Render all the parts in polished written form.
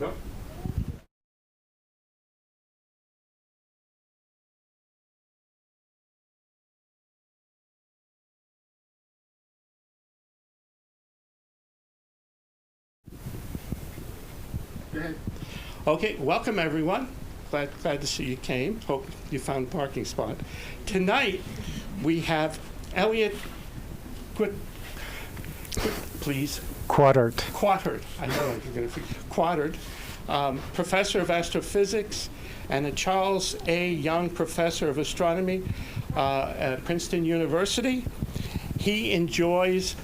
Nope. Go ahead. Okay, welcome everyone. Glad to see you came. Hope you found a parking spot. Tonight we have Eliot Quataert. I know you're going to Quataert, Professor of Astrophysics and a Charles A. Young Professor of Astronomy at Princeton University. He enjoys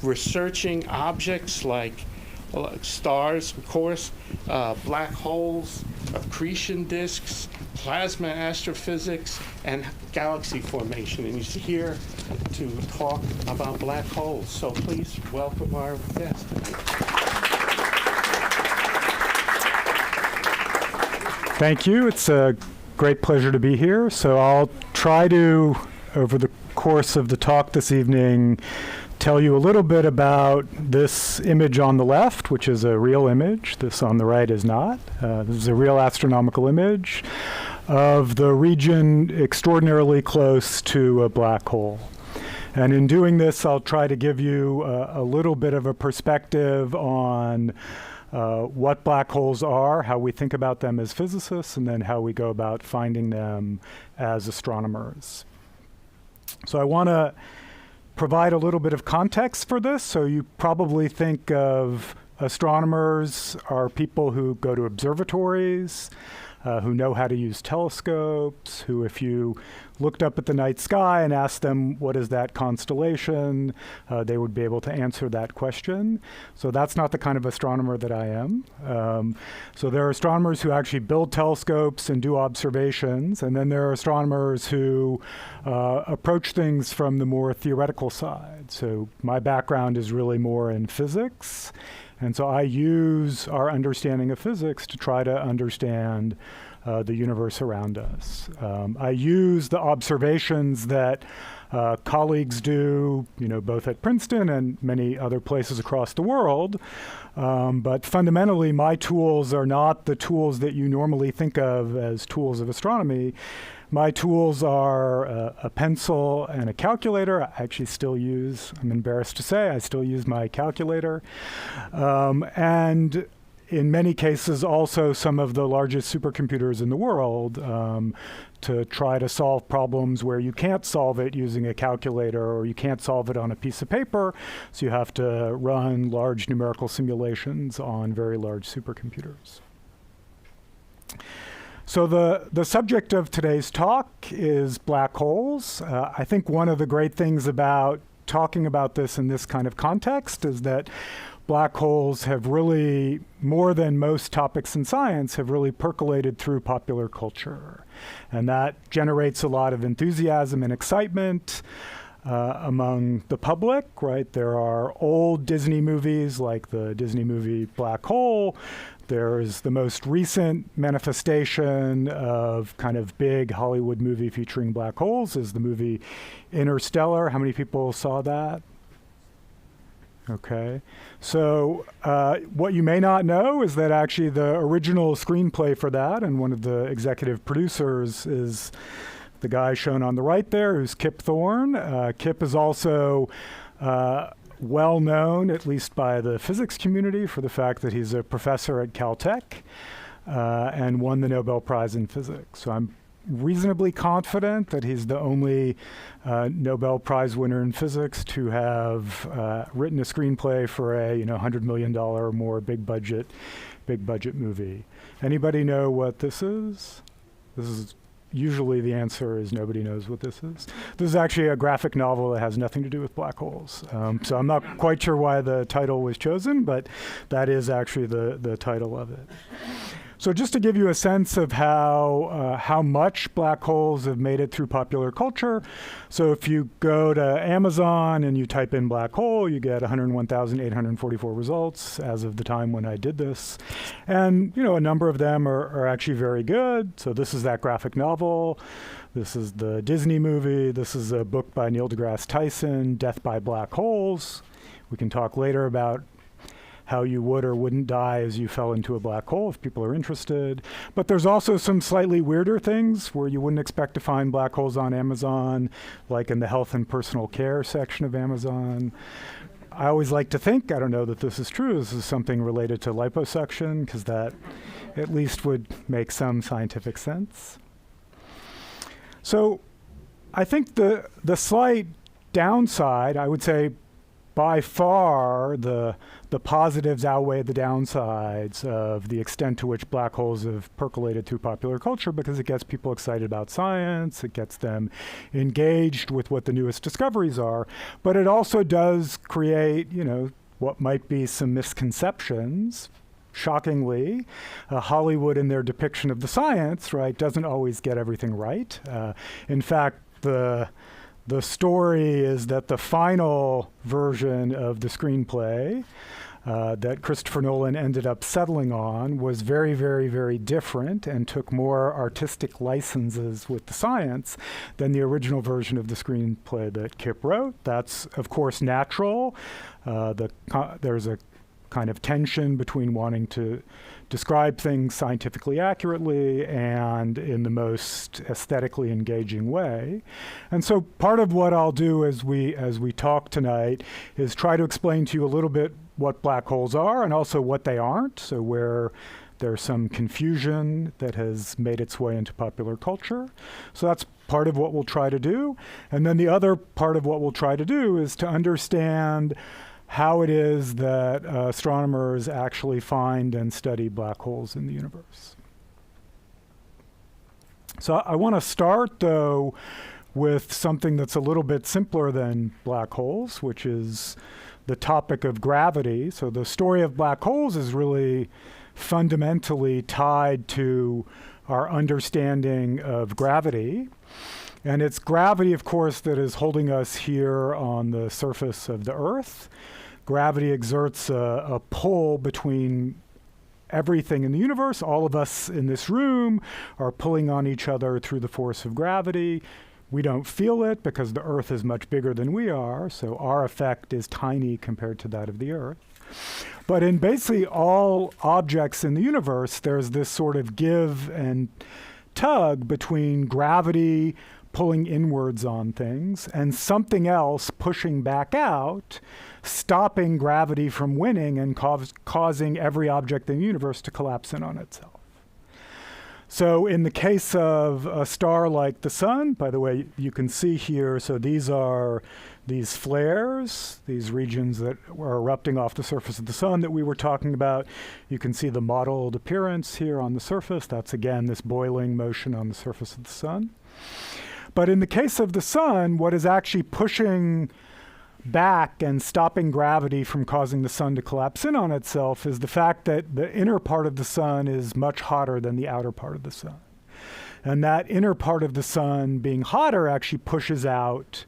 researching objects like stars, of course, black holes, accretion disks, plasma astrophysics, and galaxy formation. And he's here to talk about black holes. So please welcome our guest. Thank you. It's a great pleasure to be here. So I'll try to, over the course of the talk this evening, tell you a little bit about this image on the left, which is a real image. This on the right is not. This is a real astronomical image of the region extraordinarily close to a black hole. And in doing this, I'll try to give you a little bit of a perspective on what black holes are, how we think about them as physicists, and then how we go about finding them as astronomers. So I want to provide a little bit of context for this. So you probably think of astronomers are people who go to observatories, who know how to use telescopes, who if you looked up at the night sky and asked them, what is that constellation, they would be able to answer that question. So that's not the kind of astronomer that I am. So there are astronomers who actually build telescopes and do observations, and then there are astronomers who approach things from the more theoretical side. So my background is really more in physics, and so I use our understanding of physics to try to understand the universe around us. I use the observations that colleagues do, both at Princeton and many other places across the world. But fundamentally, my tools are not the tools that you normally think of as tools of astronomy. My tools are a pencil and a calculator. I actually still use, I'm embarrassed to say, I still use my calculator. And in many cases, also some of the largest supercomputers in the world to try to solve problems where you can't solve it using a calculator or you can't solve it on a piece of paper. So you have to run large numerical simulations on very large supercomputers. So the subject of today's talk is black holes. I think one of the great things about talking about this in this kind of context is that black holes have really, more than most topics in science, have really percolated through popular culture. And that generates a lot of enthusiasm and excitement among the public, right? There are old Disney movies like the Disney movie Black Hole. There's the most recent manifestation of kind of big Hollywood movie featuring black holes is the movie Interstellar. How many people saw that? Okay, so what you may not know is that actually the original screenplay for that, and one of the executive producers is the guy shown on the right there, who's Kip Thorne. Kip is also well known, at least by the physics community, for the fact that he's a professor at Caltech and won the Nobel Prize in Physics. So I'm reasonably confident that he's the only Nobel Prize winner in physics to have written a screenplay for a $100 million or more big budget movie. Anybody know what this is? This is usually the answer is nobody knows what this is. This is actually a graphic novel that has nothing to do with black holes. So I'm not quite sure why the title was chosen, but that is actually the title of it. So just to give you a sense of how much black holes have made it through popular culture, so if you go to Amazon and you type in black hole, you get 101,844 results as of the time when I did this. And a number of them are actually very good. So this is that graphic novel. This is the Disney movie. This is a book by Neil deGrasse Tyson, Death by Black Holes. We can talk later about how you would or wouldn't die as you fell into a black hole, if people are interested. But there's also some slightly weirder things where you wouldn't expect to find black holes on Amazon, like in the health and personal care section of Amazon. I always like to think, I don't know that this is true, this is something related to liposuction, because that at least would make some scientific sense. So I think the slight downside, I would say by far the positives outweigh the downsides of the extent to which black holes have percolated through popular culture, because it gets people excited about science, it gets them engaged with what the newest discoveries are, but it also does create, what might be some misconceptions. Shockingly, Hollywood in their depiction of the science, right, doesn't always get everything right. In fact, the story is that the final version of the screenplay that Christopher Nolan ended up settling on was very, very, very different and took more artistic licenses with the science than the original version of the screenplay that Kip wrote. That's, of course, natural. There's a kind of tension between wanting to describe things scientifically accurately and in the most aesthetically engaging way. And so part of what I'll do as we talk tonight is try to explain to you a little bit what black holes are and also what they aren't, so where there's some confusion that has made its way into popular culture. So that's part of what we'll try to do. And then the other part of what we'll try to do is to understand how it is that astronomers actually find and study black holes in the universe. So I want to start, though, with something that's a little bit simpler than black holes, which is the topic of gravity. So the story of black holes is really fundamentally tied to our understanding of gravity. And it's gravity, of course, that is holding us here on the surface of the Earth. Gravity exerts a pull between everything in the universe. All of us in this room are pulling on each other through the force of gravity. We don't feel it because the Earth is much bigger than we are, so our effect is tiny compared to that of the Earth. But in basically all objects in the universe, there's this sort of give and tug between gravity pulling inwards on things and something else pushing back out, stopping gravity from winning and causing every object in the universe to collapse in on itself. So in the case of a star like the sun, by the way, you can see here, so these are these flares, these regions that are erupting off the surface of the sun that we were talking about. You can see the mottled appearance here on the surface. That's, again, this boiling motion on the surface of the sun. But in the case of the sun, what is actually pushing back and stopping gravity from causing the sun to collapse in on itself is the fact that the inner part of the sun is much hotter than the outer part of the sun. And that inner part of the sun being hotter actually pushes out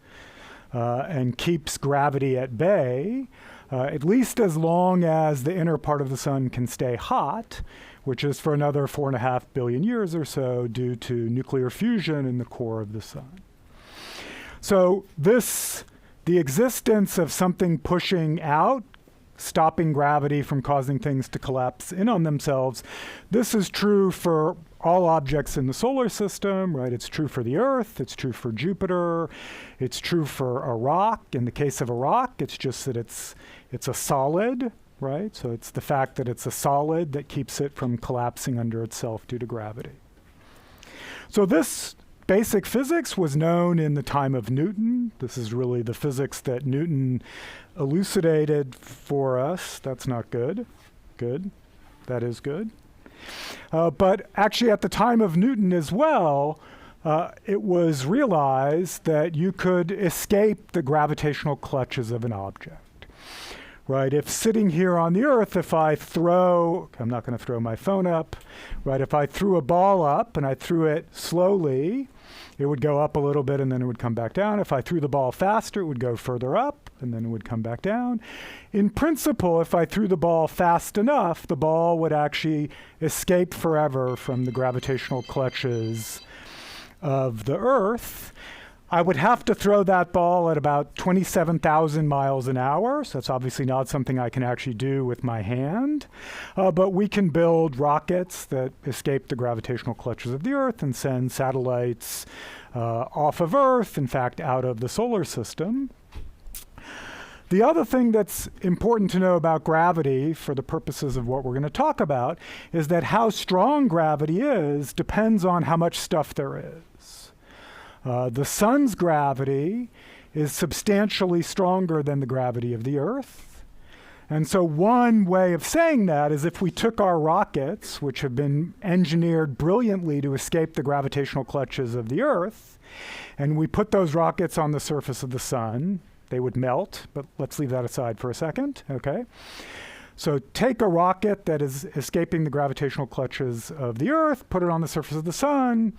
and keeps gravity at bay, at least as long as the inner part of the sun can stay hot, which is for another 4.5 billion years or so due to nuclear fusion in the core of the sun. So the existence of something pushing out, stopping gravity from causing things to collapse in on themselves, this is true for all objects in the solar system, right? It's true for the Earth, it's true for Jupiter, it's true for a rock. In the case of a rock, it's just that it's a solid, right? So it's the fact that it's a solid that keeps it from collapsing under itself due to gravity. So this basic physics was known in the time of Newton. This is really the physics that Newton elucidated for us. That's not good. Good. That is good. But actually at the time of Newton as well, it was realized that you could escape the gravitational clutches of an object. Right, if sitting here on the Earth, if I throw, I'm not going to throw my phone up, right, if I threw a ball up and I threw it slowly, it would go up a little bit and then it would come back down. If I threw the ball faster, it would go further up and then it would come back down. In principle, if I threw the ball fast enough, the ball would actually escape forever from the gravitational clutches of the Earth. I would have to throw that ball at about 27,000 miles an hour, so that's obviously not something I can actually do with my hand. But we can build rockets that escape the gravitational clutches of the Earth and send satellites off of Earth, in fact, out of the solar system. The other thing that's important to know about gravity, for the purposes of what we're going to talk about, is that how strong gravity is depends on how much stuff there is. The sun's gravity is substantially stronger than the gravity of the Earth. And so one way of saying that is if we took our rockets, which have been engineered brilliantly to escape the gravitational clutches of the Earth, and we put those rockets on the surface of the sun, they would melt, but let's leave that aside for a second, okay? So take a rocket that is escaping the gravitational clutches of the Earth, put it on the surface of the sun,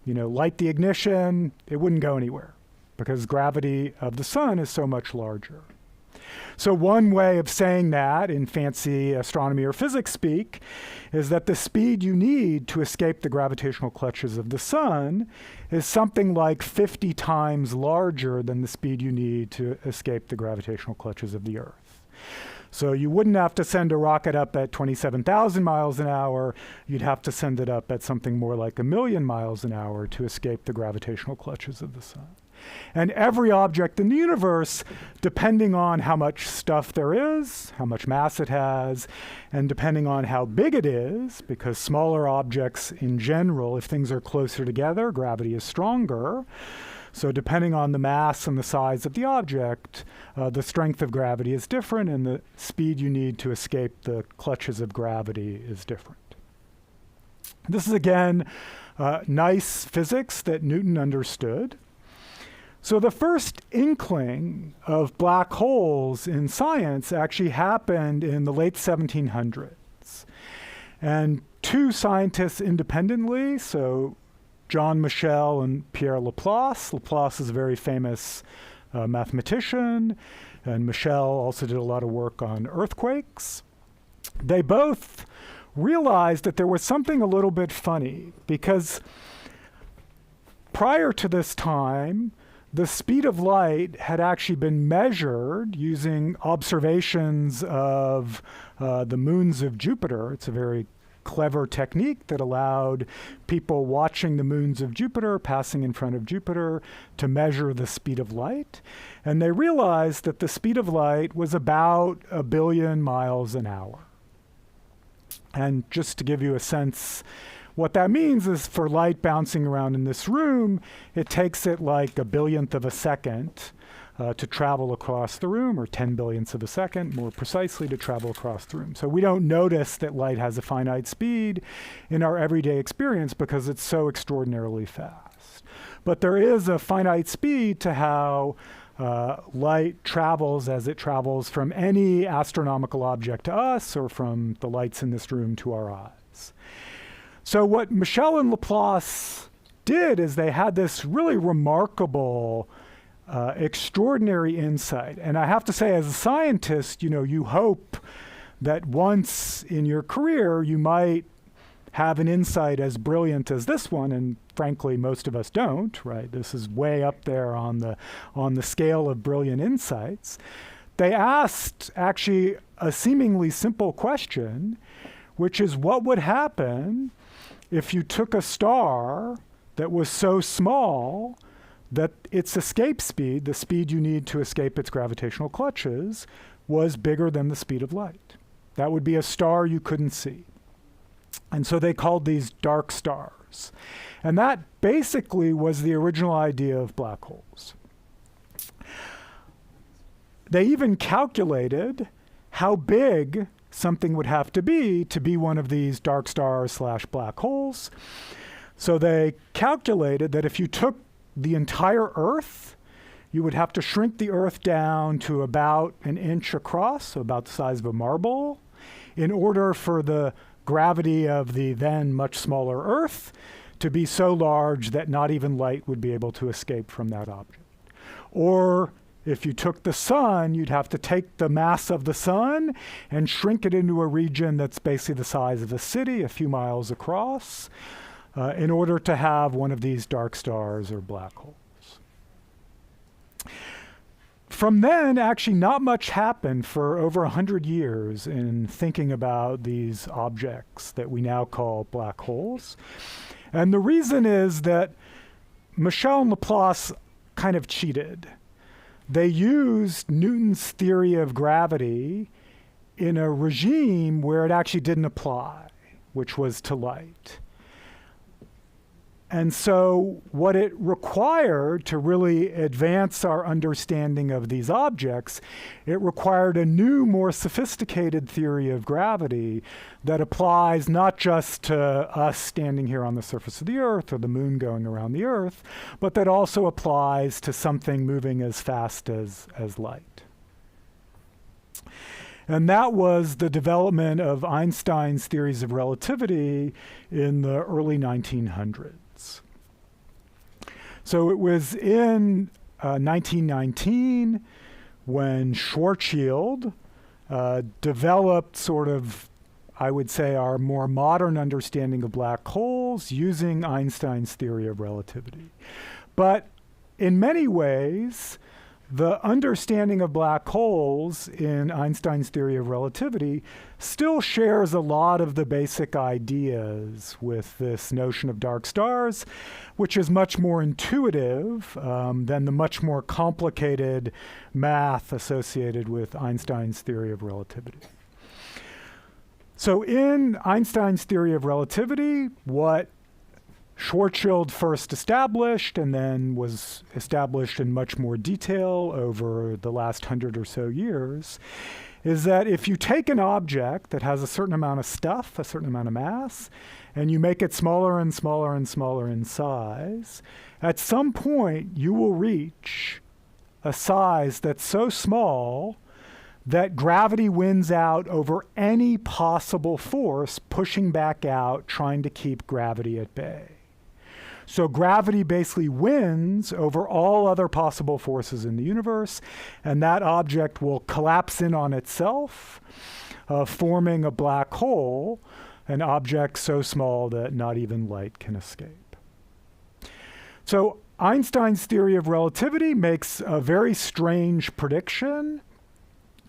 light the ignition, it wouldn't go anywhere because gravity of the sun is so much larger. So one way of saying that in fancy astronomy or physics speak is that the speed you need to escape the gravitational clutches of the sun is something like 50 times larger than the speed you need to escape the gravitational clutches of the Earth. So you wouldn't have to send a rocket up at 27,000 miles an hour. You'd have to send it up at something more like 1,000,000 miles an hour to escape the gravitational clutches of the sun. And every object in the universe, depending on how much stuff there is, how much mass it has, and depending on how big it is, because smaller objects in general, if things are closer together, gravity is stronger. So depending on the mass and the size of the object, the strength of gravity is different, and the speed you need to escape the clutches of gravity is different. This is, again, nice physics that Newton understood. So the first inkling of black holes in science actually happened in the late 1700s. And two scientists independently, so John Michel and Pierre Laplace. Laplace is a very famous mathematician, and Michel also did a lot of work on earthquakes. They both realized that there was something a little bit funny, because prior to this time, the speed of light had actually been measured using observations of the moons of Jupiter. It's a very clever technique that allowed people watching the moons of Jupiter, passing in front of Jupiter, to measure the speed of light. And they realized that the speed of light was about 1 billion miles an hour. And just to give you a sense, what that means is for light bouncing around in this room, it takes it like 1/1000th of a second to travel across the room, or 10 billionths of a second, more precisely, to travel across the room. So we don't notice that light has a finite speed in our everyday experience because it's so extraordinarily fast. But there is a finite speed to how light travels as it travels from any astronomical object to us, or from the lights in this room to our eyes. So what Michel and Laplace did is they had this really remarkable, extraordinary insight. And I have to say, as a scientist, you hope that once in your career you might have an insight as brilliant as this one, and frankly, most of us don't, right? This is way up there on the scale of brilliant insights. They asked actually a seemingly simple question, which is what would happen if you took a star that was so small that its escape speed, the speed you need to escape its gravitational clutches, was bigger than the speed of light. That would be a star you couldn't see. And so they called these dark stars. And that basically was the original idea of black holes. They even calculated how big something would have to be one of these dark stars / black holes. So they calculated that if you took the entire Earth, you would have to shrink the Earth down to about 1 inch across, so about the size of a marble, in order for the gravity of the then much smaller Earth to be so large that not even light would be able to escape from that object. Or if you took the sun, you'd have to take the mass of the sun and shrink it into a region that's basically the size of a city, a few miles across, in order to have one of these dark stars or black holes. From then, actually, not much happened for over 100 years in thinking about these objects that we now call black holes. And the reason is that Michel and Laplace kind of cheated. They used Newton's theory of gravity in a regime where it actually didn't apply, which was to light. And so what it required to really advance our understanding of these objects, it required a new, more sophisticated theory of gravity that applies not just to us standing here on the surface of the Earth or the moon going around the Earth, but that also applies to something moving as fast as light. And that was the development of Einstein's theories of relativity in the early 1900s. So it was in 1919 when Schwarzschild developed sort of, I would say, our more modern understanding of black holes using Einstein's theory of relativity. But in many ways, the understanding of black holes in Einstein's theory of relativity still shares a lot of the basic ideas with this notion of dark stars, which is much more intuitive than the much more complicated math associated with Einstein's theory of relativity. So in Einstein's theory of relativity, what Schwarzschild first established and then was established in much more detail over the last 100 or so years is that if you take an object that has a certain amount of stuff, a certain amount of mass, and you make it smaller and smaller and smaller in size, at some point you will reach a size that's so small that gravity wins out over any possible force pushing back out, trying to keep gravity at bay. So gravity basically wins over all other possible forces in the universe, and that object will collapse in on itself, forming a black hole, an object so small that not even light can escape. So Einstein's theory of relativity makes a very strange prediction.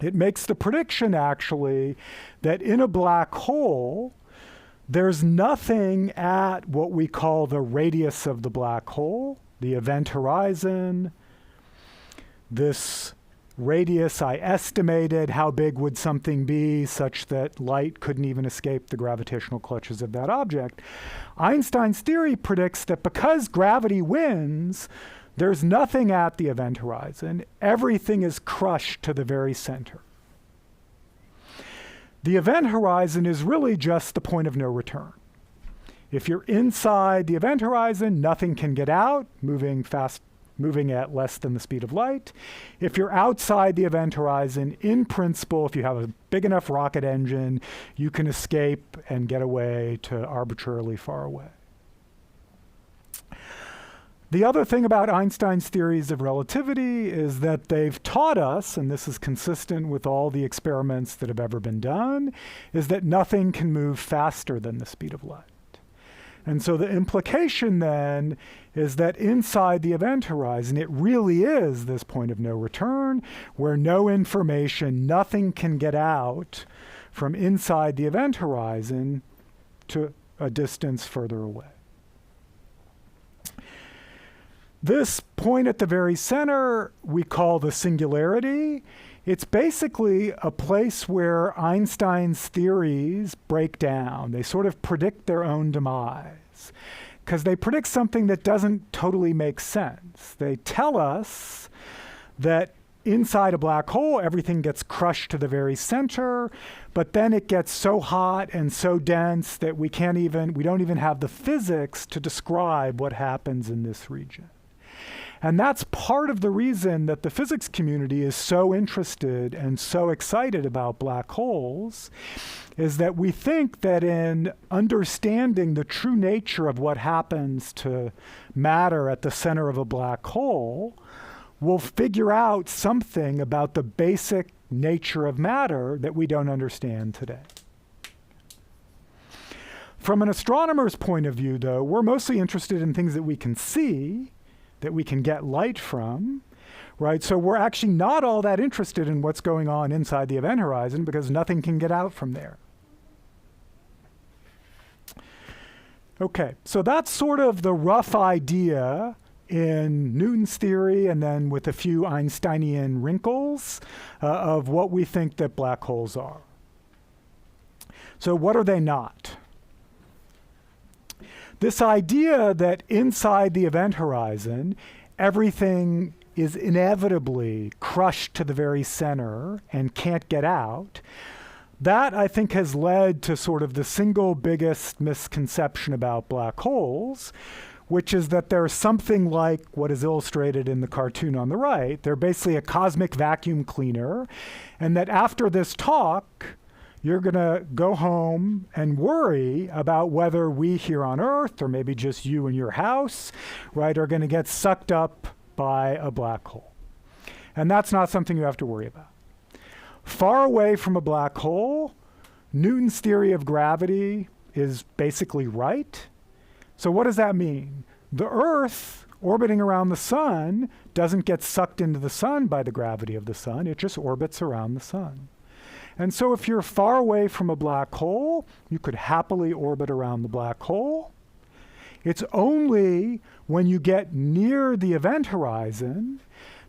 It makes the prediction, actually, that in a black hole, there's nothing at what we call the radius of the black hole, the event horizon. This radius, I estimated how big would something be such that light couldn't even escape the gravitational clutches of that object. Einstein's theory predicts that because gravity wins, there's nothing at the event horizon. Everything is crushed to the very center. The event horizon is really just the point of no return. If you're inside the event horizon, nothing can get out, moving at less than the speed of light. If you're outside the event horizon, in principle, if you have a big enough rocket engine, you can escape and get away to arbitrarily far away. The other thing about Einstein's theories of relativity is that they've taught us, and this is consistent with all the experiments that have ever been done, is that nothing can move faster than the speed of light. And so the implication then is that inside the event horizon, it really is this point of no return, where no information, nothing can get out from inside the event horizon to a distance further away. This point at the very center we call the singularity. It's basically a place where Einstein's theories break down. They sort of predict their own demise because they predict something that doesn't totally make sense. They tell us that inside a black hole, everything gets crushed to the very center, but then it gets so hot and so dense that we don't even have the physics to describe what happens in this region. And that's part of the reason that the physics community is so interested and so excited about black holes, is that we think that in understanding the true nature of what happens to matter at the center of a black hole, we'll figure out something about the basic nature of matter that we don't understand today. From an astronomer's point of view, though, we're mostly interested in things that we can see, that we can get light from. right? So we're actually not all that interested in what's going on inside the event horizon because nothing can get out from there. Okay, so that's sort of the rough idea in Newton's theory, and then with a few Einsteinian wrinkles of what we think that black holes are. So what are they not? This idea that inside the event horizon, everything is inevitably crushed to the very center and can't get out, that, I think, has led to sort of the single biggest misconception about black holes, which is that they're something like what is illustrated in the cartoon on the right. They're basically a cosmic vacuum cleaner, and that after this talk, you're going to go home and worry about whether we here on Earth, or maybe just you in your house, right, are going to get sucked up by a black hole. And that's not something you have to worry about. Far away from a black hole, Newton's theory of gravity is basically right. So what does that mean? The Earth orbiting around the sun doesn't get sucked into the sun by the gravity of the sun. It just orbits around the sun. And so if you're far away from a black hole, you could happily orbit around the black hole. It's only when you get near the event horizon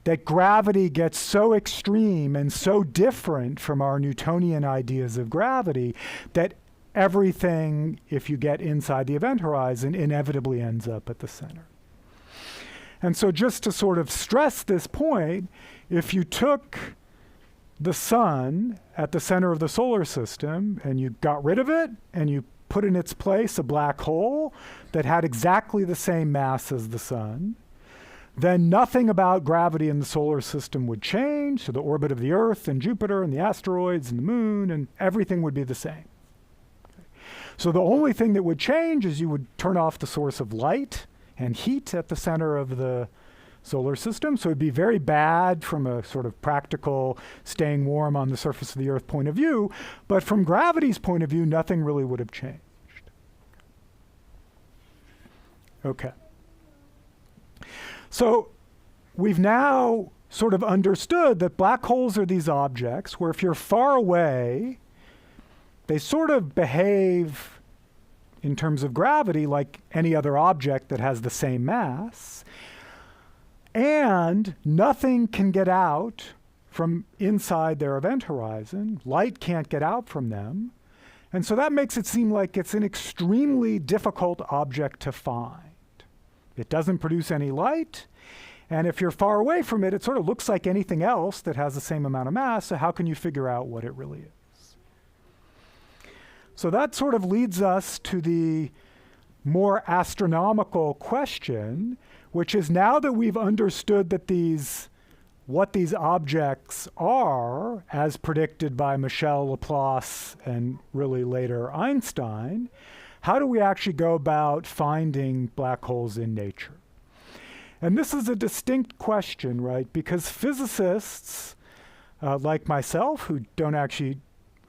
that gravity gets so extreme and so different from our Newtonian ideas of gravity that everything, if you get inside the event horizon, inevitably ends up at the center. And so just to sort of stress this point, if you took the sun at the center of the solar system and you got rid of it and you put in its place a black hole that had exactly the same mass as the sun, then nothing about gravity in the solar system would change. So the orbit of the Earth and Jupiter and the asteroids and the moon and everything would be the same. Okay. So the only thing that would change is you would turn off the source of light and heat at the center of the solar system. So it'd be very bad from a sort of practical staying warm on the surface of the Earth point of view. But from gravity's point of view, nothing really would have changed. Okay. So we've now sort of understood that black holes are these objects where if you're far away, they sort of behave in terms of gravity like any other object that has the same mass. And nothing can get out from inside their event horizon. Light can't get out from them. And so that makes it seem like it's an extremely difficult object to find. It doesn't produce any light. And if you're far away from it, it sort of looks like anything else that has the same amount of mass. So how can you figure out what it really is? So that sort of leads us to the more astronomical question, which is now that we've understood that what these objects are, as predicted by Michel, Laplace, and really later Einstein, how do we actually go about finding black holes in nature? And this is a distinct question, right? Because physicists, like myself, who don't actually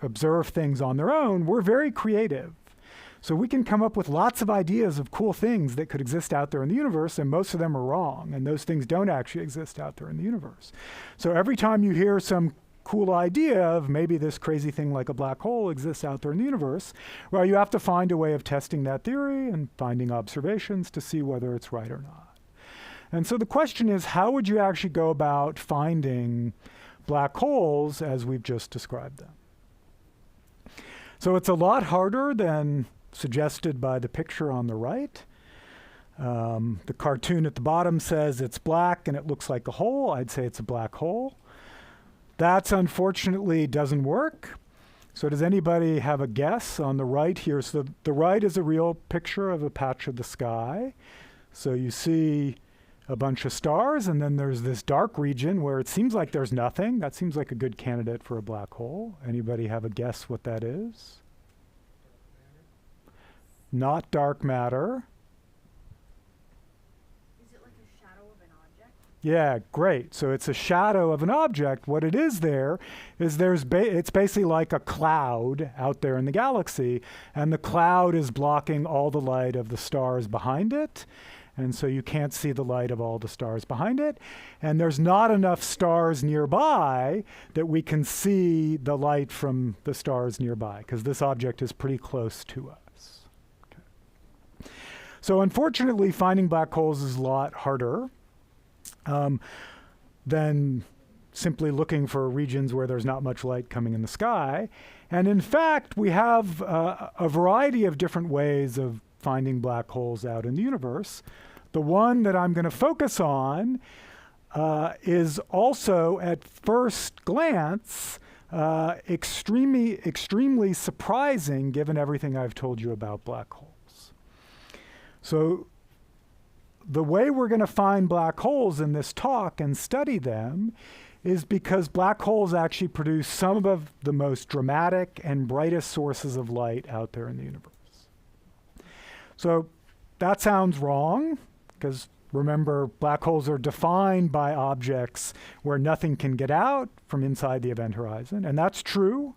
observe things on their own, we're very creative. So we can come up with lots of ideas of cool things that could exist out there in the universe, and most of them are wrong, and those things don't actually exist out there in the universe. So every time you hear some cool idea of maybe this crazy thing like a black hole exists out there in the universe, well, you have to find a way of testing that theory and finding observations to see whether it's right or not. And so the question is, how would you actually go about finding black holes as we've just described them? So it's a lot harder than suggested by the picture on the right. The cartoon at the bottom says it's black and it looks like a hole. I'd say it's a black hole. That unfortunately doesn't work. So does anybody have a guess on the right here? So the right is a real picture of a patch of the sky. So you see a bunch of stars, and then there's this dark region where it seems like there's nothing. That seems like a good candidate for a black hole. Anybody have a guess what that is? Not dark matter. Is it like a shadow of an object? Yeah, great. So it's a shadow of an object. What it is there is it's basically like a cloud out there in the galaxy, and the cloud is blocking all the light of the stars behind it. and so you can't see the light of all the stars behind it. And there's not enough stars nearby that we can see the light from the stars nearby, because this object is pretty close to us. Okay. So unfortunately, finding black holes is a lot harder than simply looking for regions where there's not much light coming in the sky. And in fact, we have a variety of different ways of finding black holes out in the universe. The one that I'm going to focus on is also, at first glance, extremely surprising given everything I've told you about black holes. So the way we're going to find black holes in this talk and study them is because black holes actually produce some of the most dramatic and brightest sources of light out there in the universe. So that sounds wrong, because remember, black holes are defined by objects where nothing can get out from inside the event horizon, and that's true.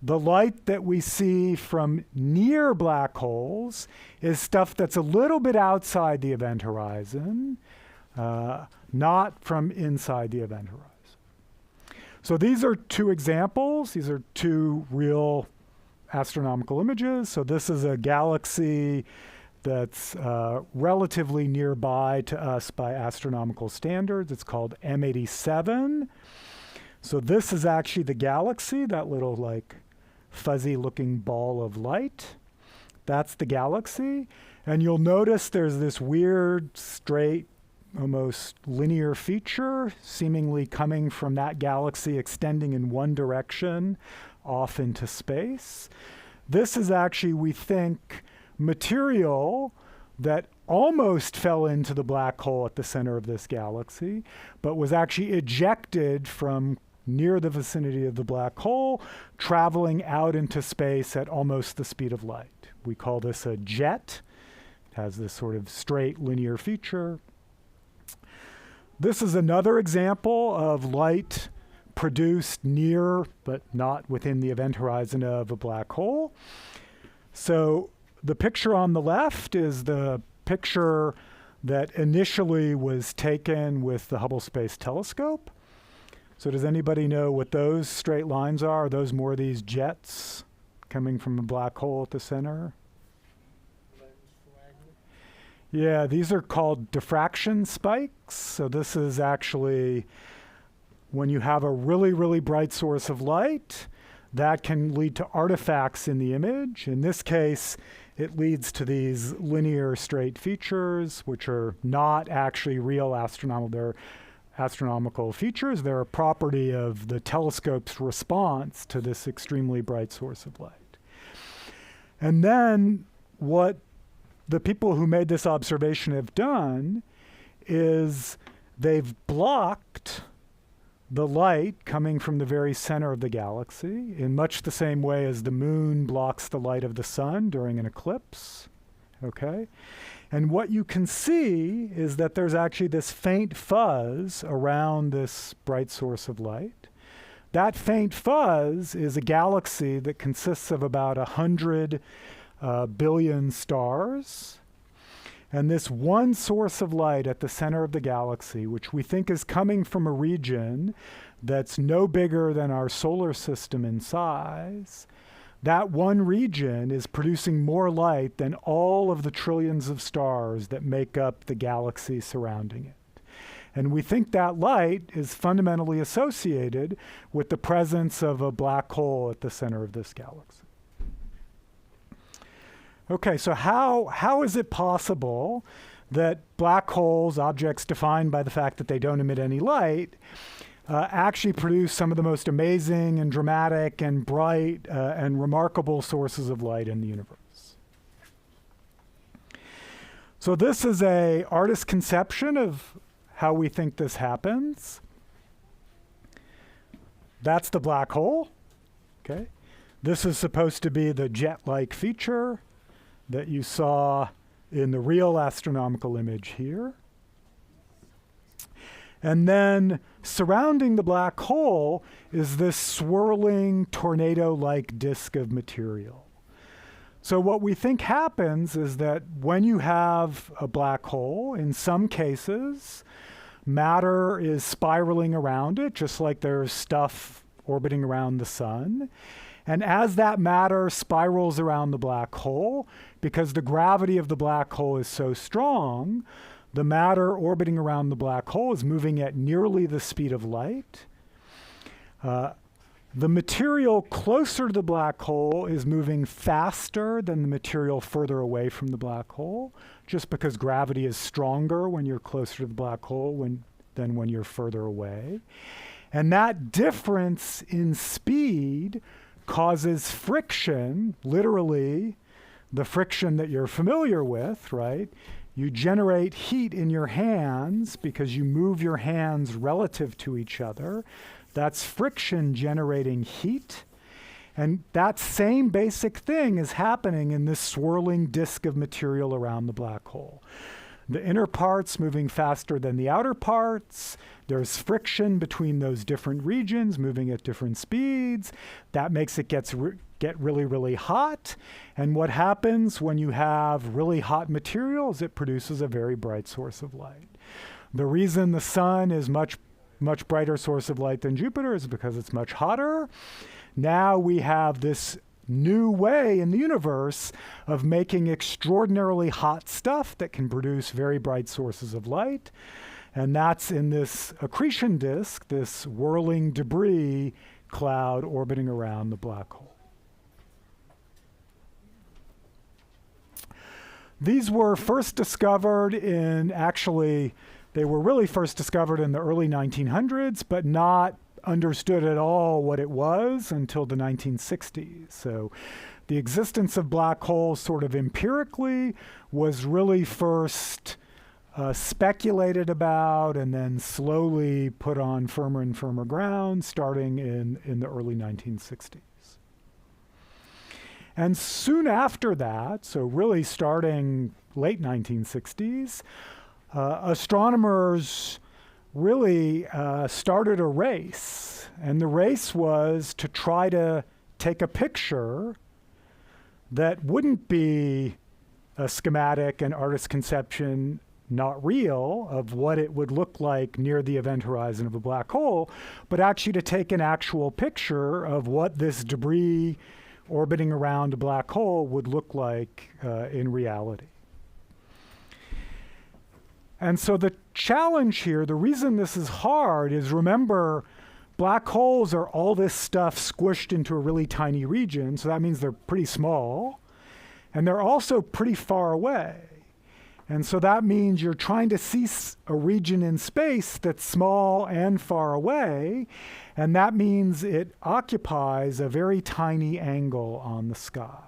The light that we see from near black holes is stuff that's a little bit outside the event horizon, not from inside the event horizon. So these are two examples. These are two real astronomical images. So this is a galaxy that's relatively nearby to us by astronomical standards. It's called M87. So this is actually the galaxy, that little like fuzzy looking ball of light. That's the galaxy. And you'll notice there's this weird, straight, almost linear feature seemingly coming from that galaxy, extending in one direction off into space. This is actually, we think, material that almost fell into the black hole at the center of this galaxy, but was actually ejected from near the vicinity of the black hole, traveling out into space at almost the speed of light. We call this a jet. It has this sort of straight linear feature. This is another example of light produced near, but not within the event horizon of a black hole. So the picture on the left is the picture that initially was taken with the Hubble Space Telescope. So does anybody know what those straight lines are? Are those more of these jets coming from a black hole at the center? Yeah, these are called diffraction spikes. So this is actually when you have a really, really bright source of light, that can lead to artifacts in the image. In this case, it leads to these linear straight features, which are not actually real astronomical features. They're a property of the telescope's response to this extremely bright source of light. And then what the people who made this observation have done is they've blocked the light coming from the very center of the galaxy in much the same way as the moon blocks the light of the sun during an eclipse. Okay? And what you can see is that there's actually this faint fuzz around this bright source of light. That faint fuzz is a galaxy that consists of about 100 billion stars. And this one source of light at the center of the galaxy, which we think is coming from a region that's no bigger than our solar system in size, that one region is producing more light than all of the trillions of stars that make up the galaxy surrounding it. And we think that light is fundamentally associated with the presence of a black hole at the center of this galaxy. Okay, so how is it possible that black holes, objects defined by the fact that they don't emit any light, actually produce some of the most amazing and dramatic and bright and remarkable sources of light in the universe? So this is an artist's conception of how we think this happens. That's the black hole. Okay, this is supposed to be the jet-like feature that you saw in the real astronomical image here. And then surrounding the black hole is this swirling tornado-like disk of material. So what we think happens is that when you have a black hole, in some cases, matter is spiraling around it, just like there's stuff orbiting around the sun. And as that matter spirals around the black hole, because the gravity of the black hole is so strong, the matter orbiting around the black hole is moving at nearly the speed of light. The material closer to the black hole is moving faster than the material further away from the black hole, just because gravity is stronger when you're closer to the black hole than when you're further away. And that difference in speed causes friction, literally the friction that you're familiar with, right? You generate heat in your hands because you move your hands relative to each other. That's friction generating heat. And that same basic thing is happening in this swirling disk of material around the black hole. The inner parts moving faster than the outer parts. There's friction between those different regions moving at different speeds. That makes it get really, really hot. And what happens when you have really hot material is it produces a very bright source of light. The reason the sun is much brighter source of light than Jupiter is because it's much hotter. Now we have this new way in the universe of making extraordinarily hot stuff that can produce very bright sources of light. And that's in this accretion disk, this whirling debris cloud orbiting around the black hole. These were first discovered they were really first discovered in the early 1900s, but not understood at all what it was until the 1960s. So the existence of black holes sort of empirically was really first speculated about and then slowly put on firmer and firmer ground starting in the early 1960s. And soon after that, so really starting late 1960s, astronomers really started a race. And the race was to try to take a picture that wouldn't be a schematic and artist's conception, not real, of what it would look like near the event horizon of a black hole, but actually to take an actual picture of what this debris orbiting around a black hole would look like in reality. And so the challenge here, the reason this is hard is, remember, black holes are all this stuff squished into a really tiny region, so that means they're pretty small, and they're also pretty far away. And so that means you're trying to see a region in space that's small and far away, and that means it occupies a very tiny angle on the sky.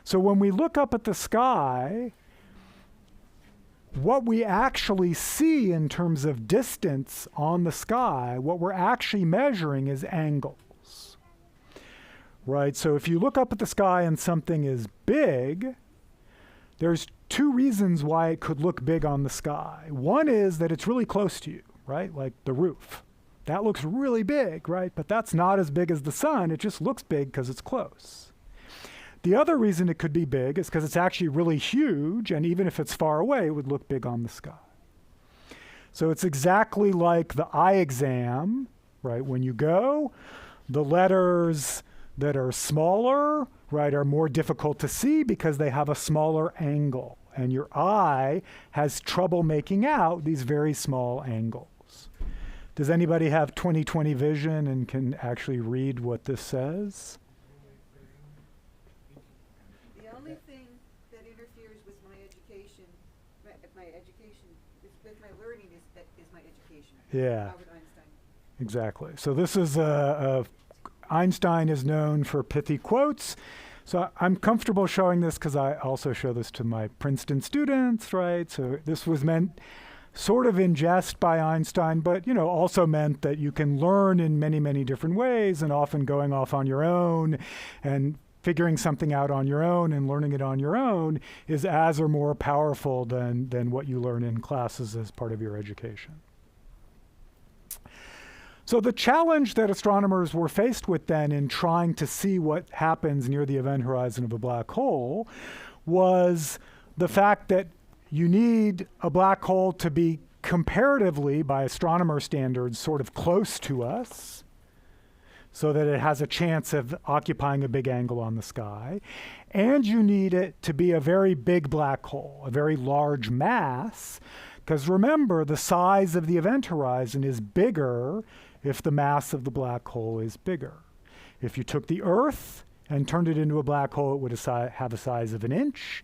So when we look up at the sky, what we actually see in terms of distance on the sky, what we're actually measuring is angles, right? So if you look up at the sky and something is big, there's two reasons why it could look big on the sky. One is that it's really close to you, right? Like the roof. That looks really big, right? But that's not as big as the sun. It just looks big because it's close. The other reason it could be big is because it's actually really huge, and even if it's far away, it would look big on the sky. So it's exactly like the eye exam, right? When you go, the letters that are smaller, right, are more difficult to see because they have a smaller angle, and your eye has trouble making out these very small angles. Does anybody have 20/20 vision and can actually read what this says? The only thing that interferes with my education, with my learning is my education. Yeah. Albert Einstein. Exactly. So this is Einstein is known for pithy quotes. So I'm comfortable showing this because I also show this to my Princeton students, right? So this was meant sort of in jest by Einstein, but also meant that you can learn in many, many different ways, and often going off on your own and figuring something out on your own and learning it on your own is as or more powerful than what you learn in classes as part of your education. So the challenge that astronomers were faced with then in trying to see what happens near the event horizon of a black hole was the fact that you need a black hole to be comparatively, by astronomer standards, sort of close to us, so that it has a chance of occupying a big angle on the sky. And you need it to be a very big black hole, a very large mass, because remember, the size of the event horizon is bigger if the mass of the black hole is bigger. If you took the Earth and turned it into a black hole, it would have a size of an inch.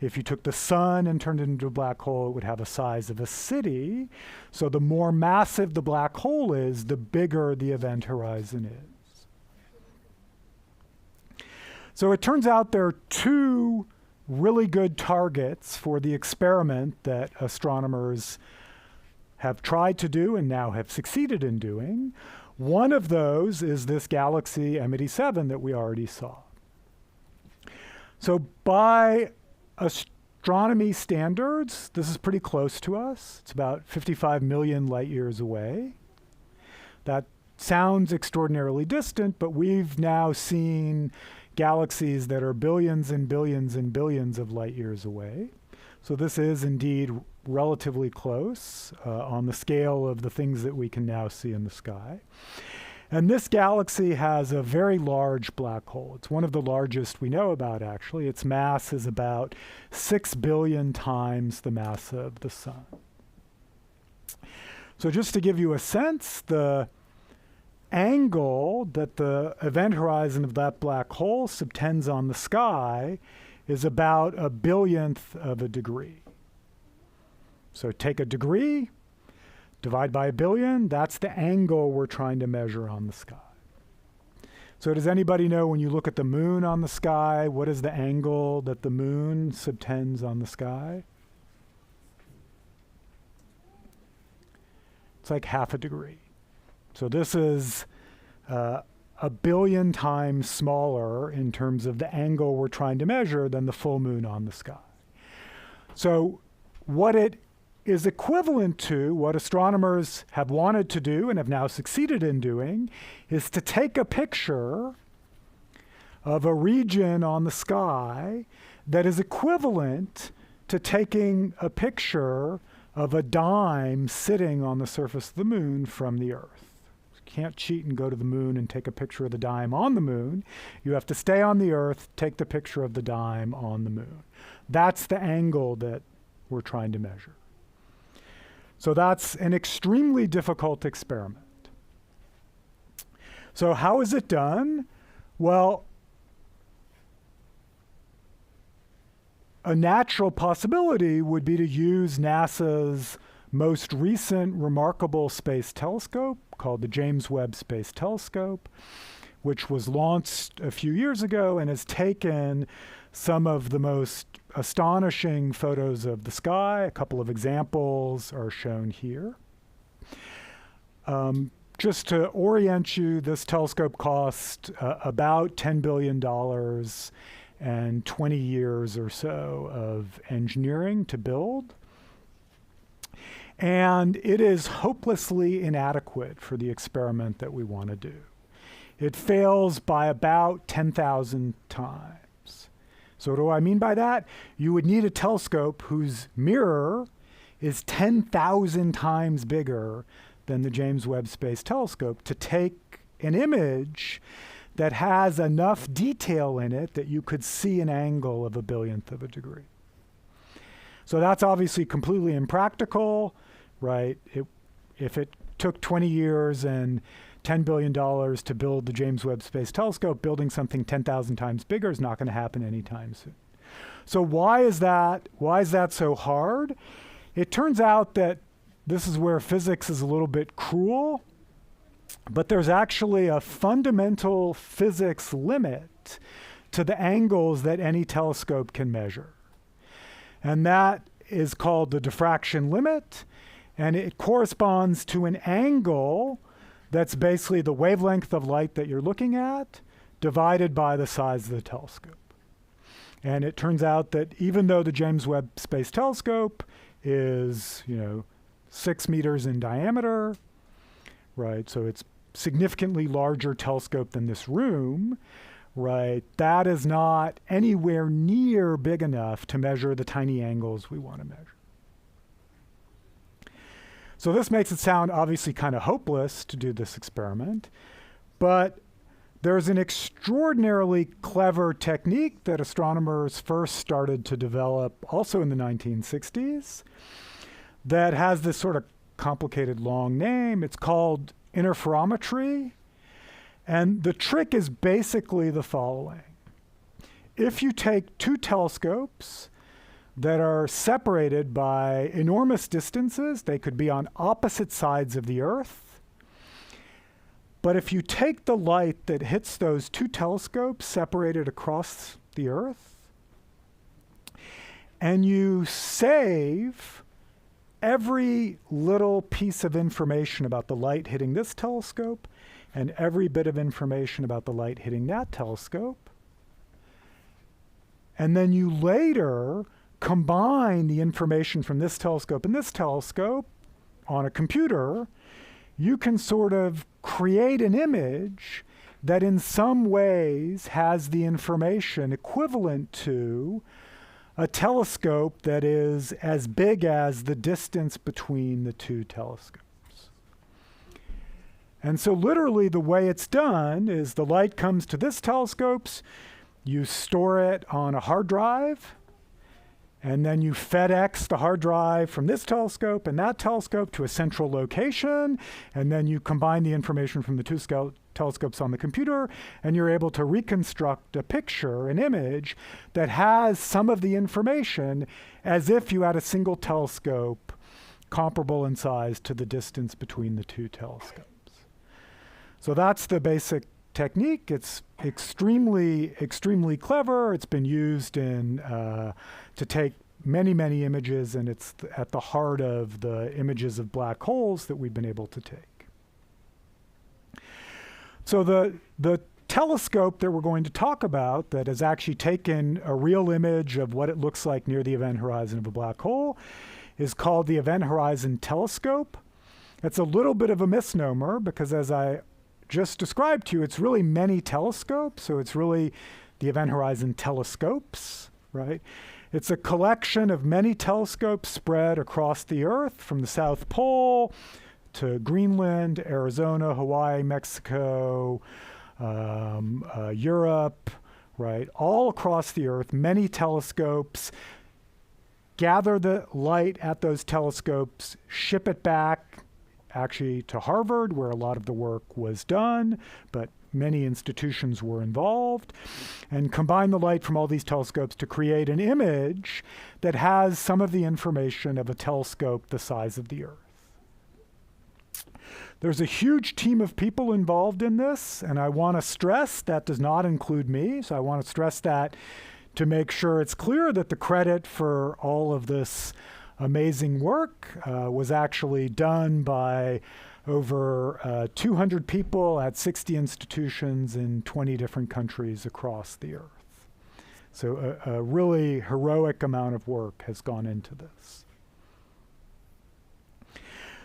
If you took the sun and turned it into a black hole, it would have a size of a city. So the more massive the black hole is, the bigger the event horizon is. So it turns out there are two really good targets for the experiment that astronomers have tried to do and now have succeeded in doing. One of those is this galaxy M87 that we already saw. So by astronomy standards, this is pretty close to us. It's about 55 million light years away. That sounds extraordinarily distant, but we've now seen galaxies that are billions and billions and billions of light years away. So this is indeed relatively close on the scale of the things that we can now see in the sky. And this galaxy has a very large black hole. It's one of the largest we know about, actually. Its mass is about 6 billion times the mass of the sun. So just to give you a sense, the angle that the event horizon of that black hole subtends on the sky is about 1/1000th of a degree. So take a degree, divide by 1,000,000,000, that's the angle we're trying to measure on the sky. So does anybody know, when you look at the moon on the sky, what is the angle that the moon subtends on the sky? It's like half a degree. So this is 1,000,000,000 times smaller in terms of the angle we're trying to measure than the full moon on the sky. So what it is equivalent to, what astronomers have wanted to do and have now succeeded in doing, is to take a picture of a region on the sky that is equivalent to taking a picture of a dime sitting on the surface of the moon from the Earth. You can't cheat and go to the moon and take a picture of the dime on the moon. You have to stay on the Earth, take the picture of the dime on the moon. That's the angle that we're trying to measure. So that's an extremely difficult experiment. So how is it done? Well, a natural possibility would be to use NASA's most recent remarkable space telescope, called the James Webb Space Telescope, which was launched a few years ago and has taken some of the most astonishing photos of the sky. A couple of examples are shown here. Just to orient you, this telescope cost about $10 billion and 20 years or so of engineering to build. And it is hopelessly inadequate for the experiment that we want to do. It fails by about 10,000 times. So what do I mean by that? You would need a telescope whose mirror is 10,000 times bigger than the James Webb Space Telescope to take an image that has enough detail in it that you could see an angle of 1/1000th of a degree. So that's obviously completely impractical, right? If it took 20 years and $10 billion to build the James Webb Space Telescope, building something 10,000 times bigger is not going to happen anytime soon. So why is that so hard? It turns out that this is where physics is a little bit cruel, but there's actually a fundamental physics limit to the angles that any telescope can measure. And that is called the diffraction limit, and it corresponds to an angle that's basically the wavelength of light that you're looking at divided by the size of the telescope. And it turns out that even though the James Webb Space Telescope is, 6 meters in diameter, right? So it's significantly larger telescope than this room, right? That is not anywhere near big enough to measure the tiny angles we want to measure. So this makes it sound obviously kind of hopeless to do this experiment, but there's an extraordinarily clever technique that astronomers first started to develop also in the 1960s that has this sort of complicated long name. It's called interferometry. And the trick is basically the following. If you take two telescopes that are separated by enormous distances, they could be on opposite sides of the Earth, but if you take the light that hits those two telescopes separated across the Earth, and you save every little piece of information about the light hitting this telescope and every bit of information about the light hitting that telescope, and then you later combine the information from this telescope and this telescope on a computer, you can sort of create an image that in some ways has the information equivalent to a telescope that is as big as the distance between the two telescopes. And so literally the way it's done is the light comes to this telescope, you store it on a hard drive, and then you FedEx the hard drive from this telescope and that telescope to a central location, and then you combine the information from the two telescopes on the computer, and you're able to reconstruct a picture, an image, that has some of the information as if you had a single telescope comparable in size to the distance between the two telescopes. So that's the basic technique. It's extremely, extremely clever. It's been used to take many, many images, and it's at the heart of the images of black holes that we've been able to take. So the telescope that we're going to talk about that has actually taken a real image of what it looks like near the event horizon of a black hole is called the Event Horizon Telescope. It's a little bit of a misnomer because, as I just described to you, it's really many telescopes, so it's really the Event Horizon Telescopes, right? It's a collection of many telescopes spread across the Earth from the South Pole to Greenland, Arizona, Hawaii, Mexico, Europe, right? All across the Earth, many telescopes. Gather the light at those telescopes, ship it back actually to Harvard, where a lot of the work was done, but many institutions were involved, and combine the light from all these telescopes to create an image that has some of the information of a telescope the size of the Earth. There's a huge team of people involved in this, and I want to stress that does not include me, so I want to stress that to make sure it's clear that the credit for all of this amazing work was actually done by over 200 people at 60 institutions in 20 different countries across the Earth. So a really heroic amount of work has gone into this.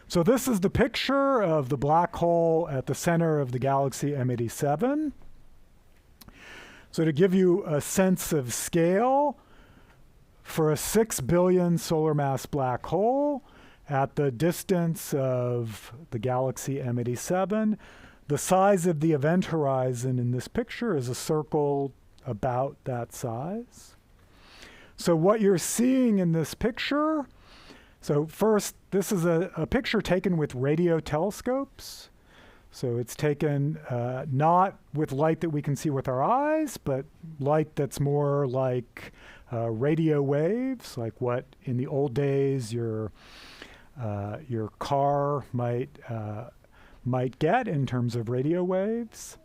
So this is the picture of the black hole at the center of the galaxy M87. So to give you a sense of scale, for a 6 billion solar mass black hole at the distance of the galaxy M87, the size of the event horizon in this picture is a circle about that size. So what you're seeing in this picture, so first, this is a picture taken with radio telescopes. So it's taken not with light that we can see with our eyes, but light that's more like radio waves, like what in the old days your car might get in terms of radio waves.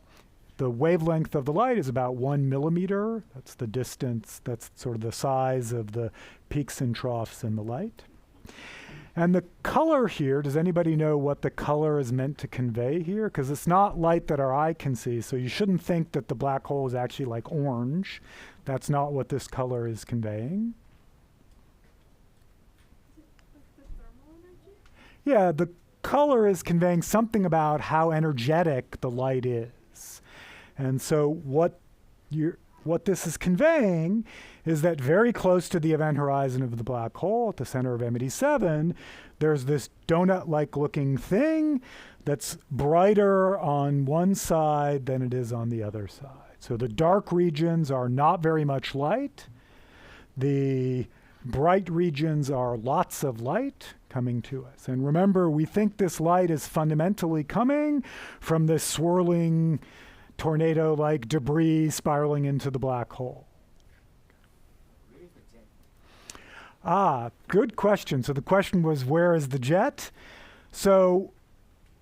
The wavelength of the light is about 1 millimeter. That's the distance, that's sort of the size of the peaks and troughs in the light. And the color here, does anybody know what the color is meant to convey here? Because it's not light that our eye can see, so you shouldn't think that the black hole is actually like orange. That's not what this color is conveying. Is it like the thermal energy? Yeah, color is conveying something about how energetic the light is. And so what this is conveying is that very close to the event horizon of the black hole at the center of M87, there's this donut-like looking thing that's brighter on one side than it is on the other side. So the dark regions are not very much light. The bright regions are lots of light coming to us. And remember, we think this light is fundamentally coming from this swirling tornado-like debris spiraling into the black hole. Good question. So the question was, where is the jet? So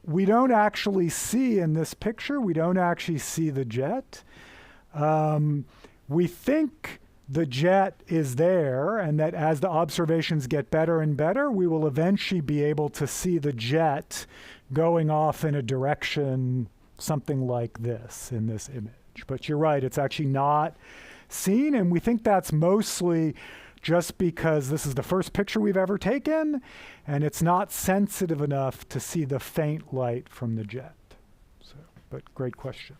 we don't actually see in this picture, we don't actually see the jet. We think the jet is there, and that as the observations get better and better, we will eventually be able to see the jet going off in a direction something like this in this image. But you're right, it's actually not seen, and we think that's mostly just because this is the first picture we've ever taken, and it's not sensitive enough to see the faint light from the jet. So, but great question.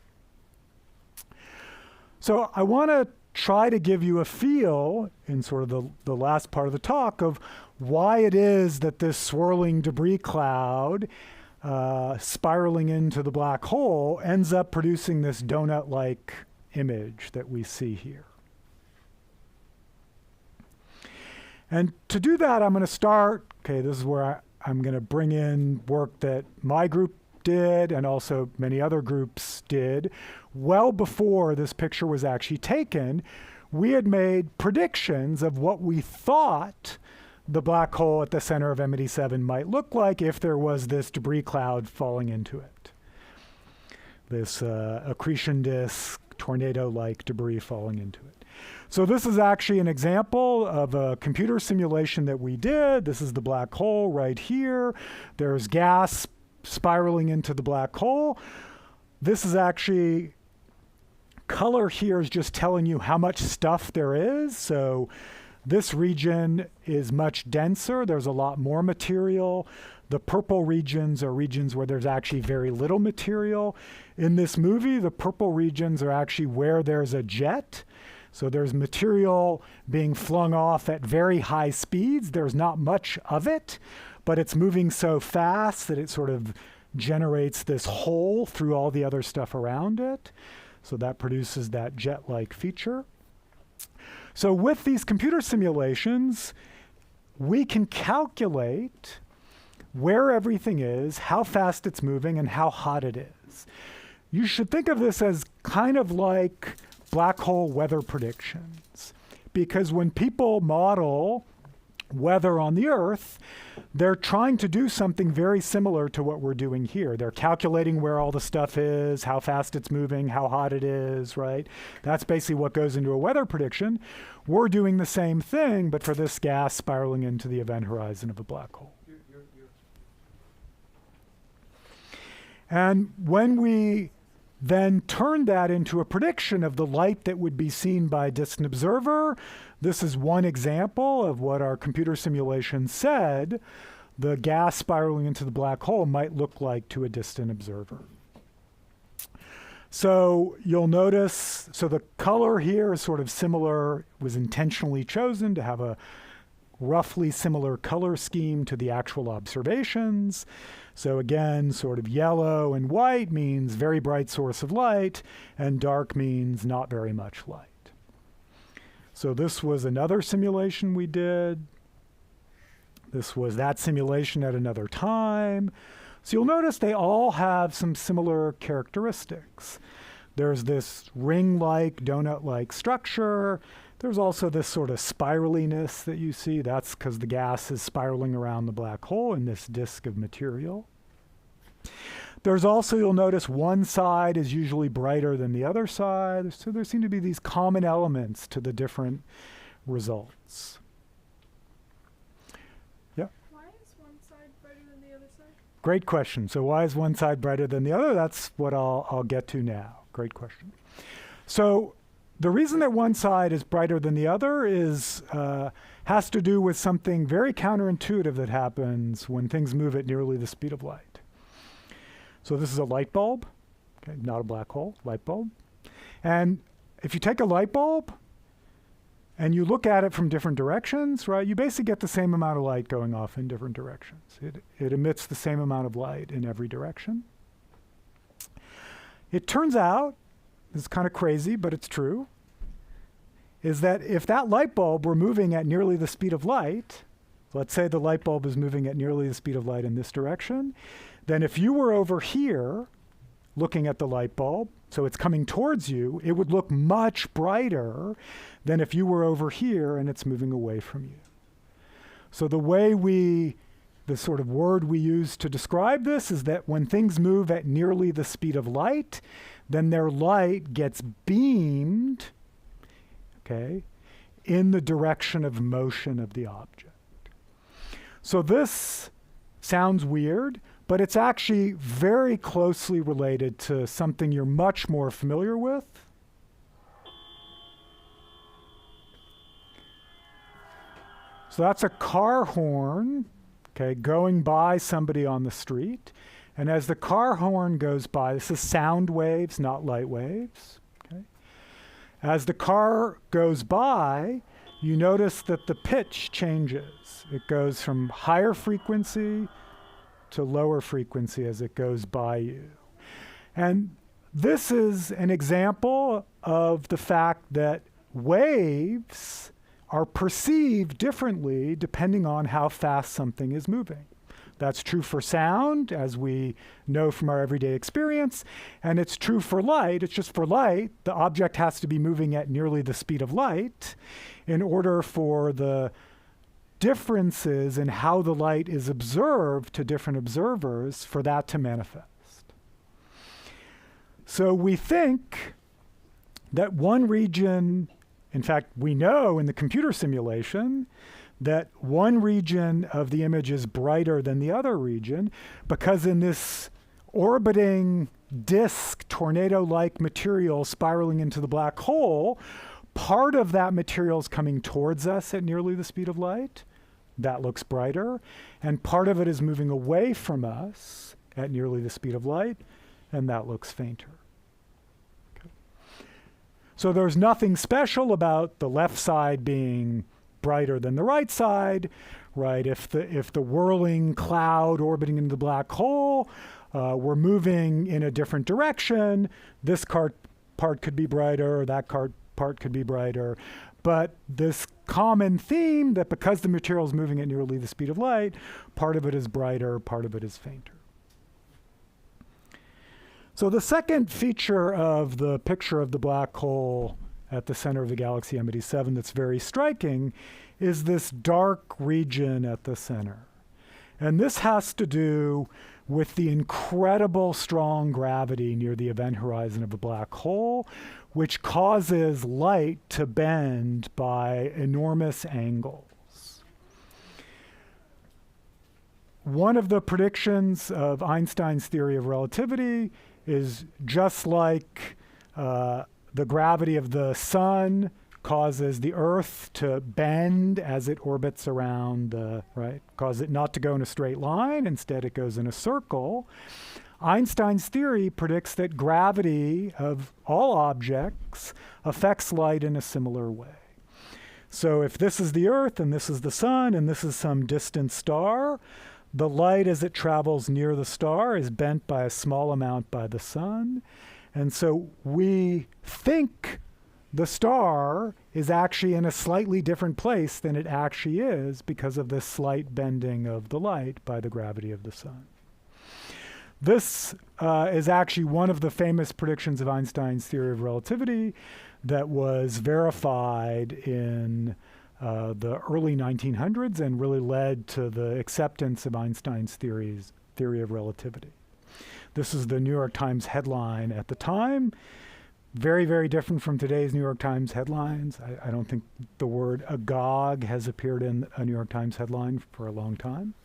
So I want to try to give you a feel in sort of the last part of the talk of why it is that this swirling debris cloud spiraling into the black hole ends up producing this donut-like image that we see here. And to do that, I'm going to start, this is where I'm going to bring in work that my group did and also many other groups did. Well before this picture was actually taken, we had made predictions of what we thought the black hole at the center of M87 might look like if there was this debris cloud falling into it. This accretion disk, tornado-like debris falling into it. So this is actually an example of a computer simulation that we did. This is the black hole right here. There's gas spiraling into the black hole. This is actually, color here is just telling you how much stuff there is. So this region is much denser. There's a lot more material. The purple regions are regions where there's actually very little material. In this movie, the purple regions are actually where there's a jet. So there's material being flung off at very high speeds. There's not much of it, but it's moving so fast that it sort of generates this hole through all the other stuff around it. So that produces that jet-like feature. So with these computer simulations, we can calculate where everything is, how fast it's moving, and how hot it is. You should think of this as kind of like black hole weather predictions, because when people model weather on the Earth, they're trying to do something very similar to what we're doing here. They're calculating where all the stuff is, how fast it's moving, how hot it is, right? That's basically what goes into a weather prediction. We're doing the same thing, but for this gas spiraling into the event horizon of a black hole. And when we then turn that into a prediction of the light that would be seen by a distant observer, this is one example of what our computer simulation said the gas spiraling into the black hole might look like to a distant observer. So you'll notice, so the color here is sort of similar, was intentionally chosen to have a roughly similar color scheme to the actual observations. So again, sort of yellow and white means very bright source of light, and dark means not very much light. So this was another simulation we did. This was that simulation at another time. So you'll notice they all have some similar characteristics. There's this ring-like, donut-like structure. There's also this sort of spiraliness that you see. That's because the gas is spiraling around the black hole in this disk of material. There's also, you'll notice, one side is usually brighter than the other side. So there seem to be these common elements to the different results. Yeah? Why is one side brighter than the other side? Great question. So why is one side brighter than the other? That's what I'll get to now. Great question. So the reason that one side is brighter than the other is has to do with something very counterintuitive that happens when things move at nearly the speed of light. So this is a light bulb, okay, not a black hole, light bulb. And if you take a light bulb and you look at it from different directions, right, you basically get the same amount of light going off in different directions. It emits the same amount of light in every direction. It turns out, it's kind of crazy, but it's true, is that if that light bulb were moving at nearly the speed of light, let's say the light bulb is moving at nearly the speed of light in this direction, then if you were over here looking at the light bulb, so it's coming towards you, it would look much brighter than if you were over here and it's moving away from you. So the sort of word we use to describe this is that when things move at nearly the speed of light, then their light gets beamed, okay, in the direction of motion of the object. So this sounds weird, but it's actually very closely related to something you're much more familiar with. So that's a car horn, okay, going by somebody on the street. And as the car horn goes by, this is sound waves, not light waves. Okay? As the car goes by, you notice that the pitch changes. It goes from higher frequency to lower frequency as it goes by you. And this is an example of the fact that waves are perceived differently depending on how fast something is moving. That's true for sound, as we know from our everyday experience, and it's true for light. It's just for light, the object has to be moving at nearly the speed of light in order for the differences in how the light is observed to different observers for that to manifest. So we think that one region, in fact, we know in the computer simulation that one region of the image is brighter than the other region because in this orbiting disk, tornado-like material spiraling into the black hole, part of that material is coming towards us at nearly the speed of light. That looks brighter. And part of it is moving away from us at nearly the speed of light, and that looks fainter. Okay. So there's nothing special about the left side being brighter than the right side, right? If the whirling cloud orbiting into the black hole were moving in a different direction, this part could be brighter, or that part could be brighter. But this common theme that because the material is moving at nearly the speed of light, part of it is brighter, part of it is fainter. So the second feature of the picture of the black hole at the center of the galaxy M87 that's very striking is this dark region at the center. And this has to do with the incredible strong gravity near the event horizon of a black hole, which causes light to bend by enormous angles. One of the predictions of Einstein's theory of relativity is just like the gravity of the sun causes the Earth to bend as it orbits around right? Cause it not to go in a straight line, instead it goes in a circle. Einstein's theory predicts that gravity of all objects affects light in a similar way. So if this is the Earth and this is the sun and this is some distant star, the light as it travels near the star is bent by a small amount by the sun. And so we think the star is actually in a slightly different place than it actually is because of this slight bending of the light by the gravity of the sun. This is actually one of the famous predictions of Einstein's theory of relativity that was verified in the early 1900s and really led to the acceptance of Einstein's theory of relativity. This is the New York Times headline at the time. Very, very different from today's New York Times headlines. I don't think the word agog has appeared in a New York Times headline for a long time.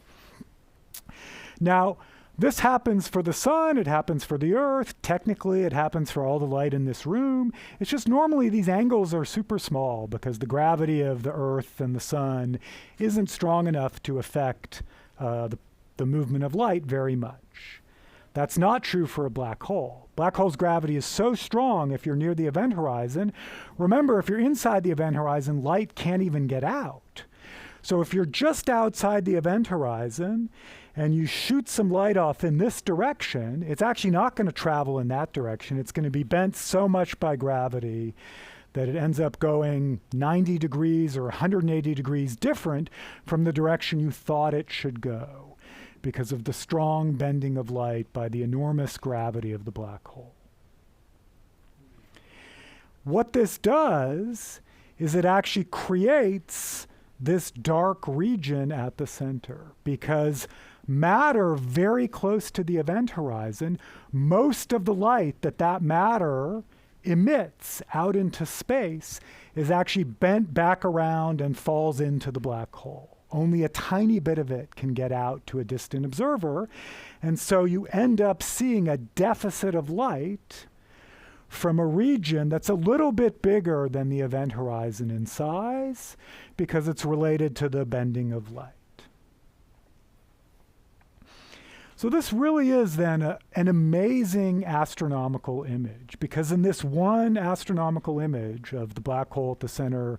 Now, This happens for the sun, it happens for the earth, technically it happens for all the light in this room. It's just normally these angles are super small because the gravity of the earth and the sun isn't strong enough to affect the movement of light very much. That's not true for a black hole. Black hole's gravity is so strong if you're near the event horizon. Remember, if you're inside the event horizon, light can't even get out. So if you're just outside the event horizon and you shoot some light off in this direction, it's actually not going to travel in that direction. It's going to be bent so much by gravity that it ends up going 90 degrees or 180 degrees different from the direction you thought it should go because of the strong bending of light by the enormous gravity of the black hole. What this does is it actually creates this dark region at the center because matter very close to the event horizon, most of the light that matter emits out into space is actually bent back around and falls into the black hole. Only a tiny bit of it can get out to a distant observer, and so you end up seeing a deficit of light from a region that's a little bit bigger than the event horizon in size because it's related to the bending of light. So this really is then an amazing astronomical image because in this one astronomical image of the black hole at the center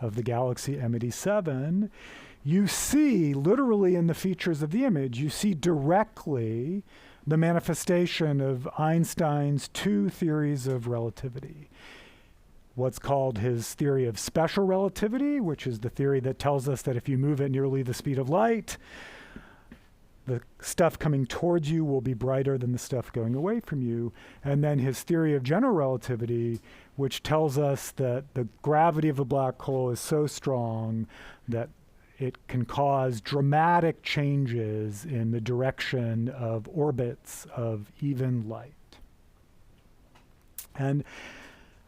of the galaxy M87, you see literally in the features of the image, you see directly the manifestation of Einstein's two theories of relativity. What's called his theory of special relativity, which is the theory that tells us that if you move at nearly the speed of light, the stuff coming towards you will be brighter than the stuff going away from you. And then his theory of general relativity, which tells us that the gravity of a black hole is so strong that it can cause dramatic changes in the direction of orbits of even light. And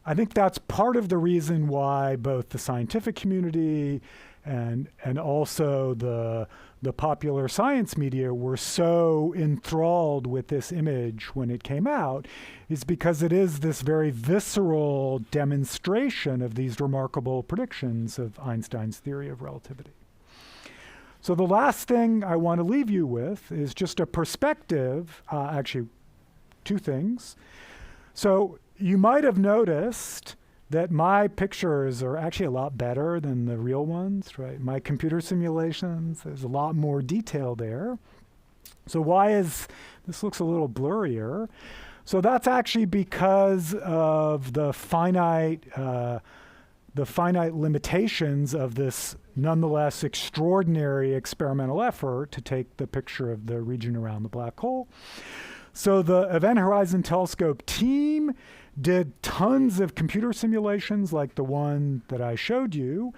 I think that's part of the reason why both the scientific community and also the popular science media were so enthralled with this image when it came out, is because it is this very visceral demonstration of these remarkable predictions of Einstein's theory of relativity. So the last thing I want to leave you with is just a perspective, actually two things. So you might have noticed that my pictures are actually a lot better than the real ones, right? My computer simulations, there's a lot more detail there. So why is, this looks a little blurrier. So that's actually because of the finite limitations of this nonetheless extraordinary experimental effort to take the picture of the region around the black hole. So the Event Horizon Telescope team did tons of computer simulations like the one that I showed you.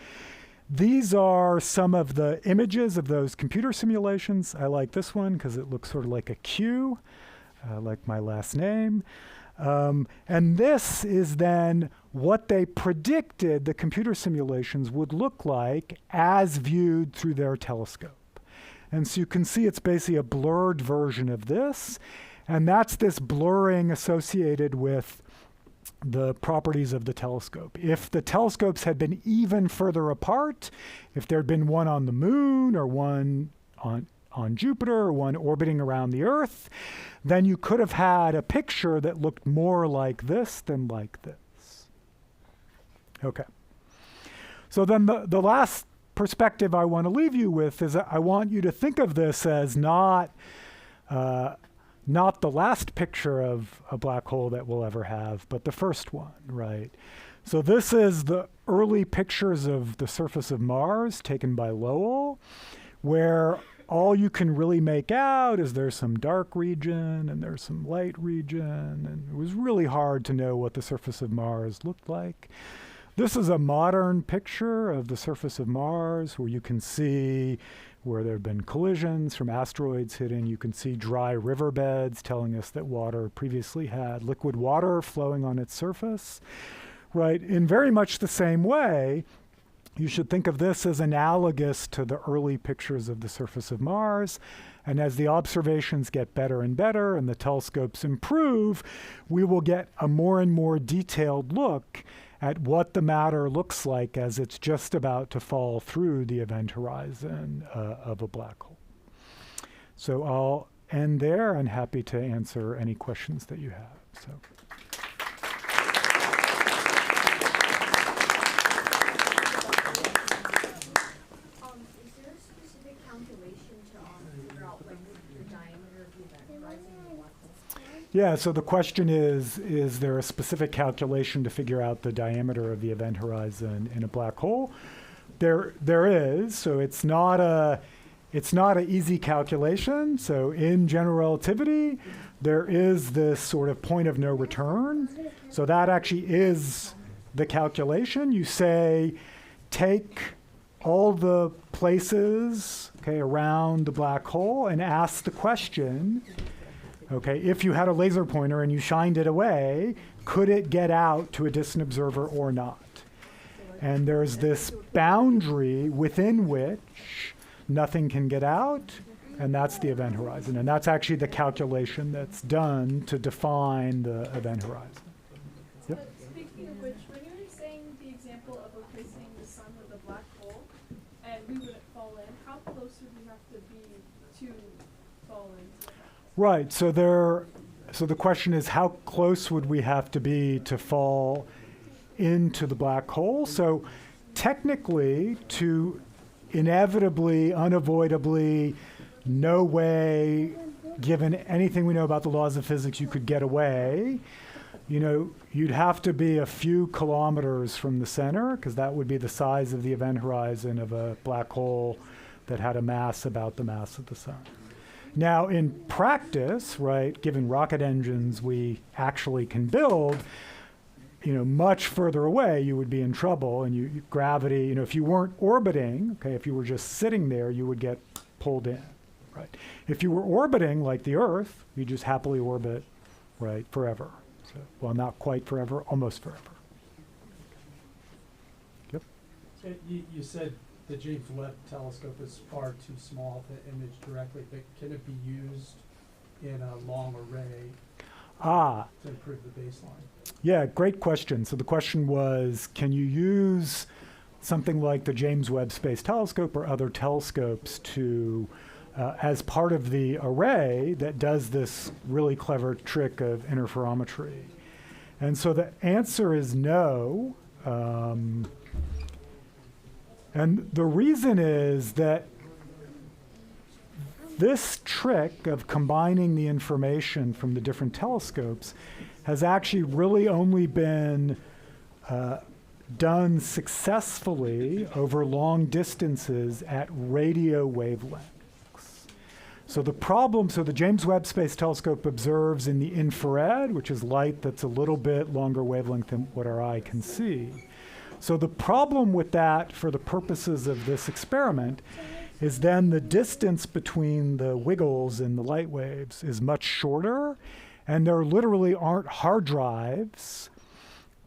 These are some of the images of those computer simulations. I like this one because it looks sort of like a Q, like my last name. And this is then what they predicted the computer simulations would look like as viewed through their telescope. And so you can see it's basically a blurred version of this. And that's this blurring associated with the properties of the telescope. If the telescopes had been even further apart, if there had been one on the moon or one on Jupiter or one orbiting around the Earth, then you could have had a picture that looked more like this than like this. Okay. So then the last perspective I want to leave you with is that I want you to think of this as not the last picture of a black hole that we'll ever have, but the first one, right? So this is the early pictures of the surface of Mars taken by Lowell, where all you can really make out is there's some dark region and there's some light region, and it was really hard to know what the surface of Mars looked like. This is a modern picture of the surface of Mars where you can see where there have been collisions from asteroids hitting. You can see dry riverbeds telling us that water previously had liquid water flowing on its surface, right? In very much the same way, you should think of this as analogous to the early pictures of the surface of Mars. And as the observations get better and better and the telescopes improve, we will get a more and more detailed look at what the matter looks like as it's just about to fall through the event horizon of a black hole. So I'll end there and happy to answer any questions that you have. So. Is there a specific calculation to figure out like the diameter of the event horizon in a black hole? Yeah, so the question is there a specific calculation to figure out the diameter of the event horizon in a black hole? There is, so it's not an easy calculation. So in general relativity, there is this sort of point of no return. So that actually is the calculation. You say, take all the places, okay, around the black hole and ask the question, okay, if you had a laser pointer and you shined it away, could it get out to a distant observer or not? And there's this boundary within which nothing can get out, and that's the event horizon. And that's actually the calculation that's done to define the event horizon. Yep. But speaking of which, when you were saying the example of replacing the sun with a black hole, and we wouldn't fall in, how close would we have to be to fall into that? Right. So the question is, how close would we have to be to fall into the black hole? So technically, to inevitably, unavoidably, no way, given anything we know about the laws of physics, you could get away. You know, you'd have to be a few kilometers from the center, because that would be the size of the event horizon of a black hole that had a mass about the mass of the sun. Now, in practice, right, given rocket engines we actually can build, you know, much further away, you would be in trouble, and gravity, you know, if you weren't orbiting, okay, if you were just sitting there, you would get pulled in, right? If you were orbiting like the Earth, you just happily orbit, right, forever. So, well, not quite forever, almost forever. Yep. So you said the James Webb telescope is far too small to image directly, but can it be used in a long array to improve the baseline? Yeah, great question. So the question was, can you use something like the James Webb Space Telescope or other telescopes to, as part of the array that does this really clever trick of interferometry? And so the answer is no. And the reason is that this trick of combining the information from the different telescopes has actually really only been done successfully over long distances at radio wavelengths. So the James Webb Space Telescope observes in the infrared, which is light that's a little bit longer wavelength than what our eye can see. So the problem with that for the purposes of this experiment is then the distance between the wiggles in the light waves is much shorter, and there literally aren't hard drives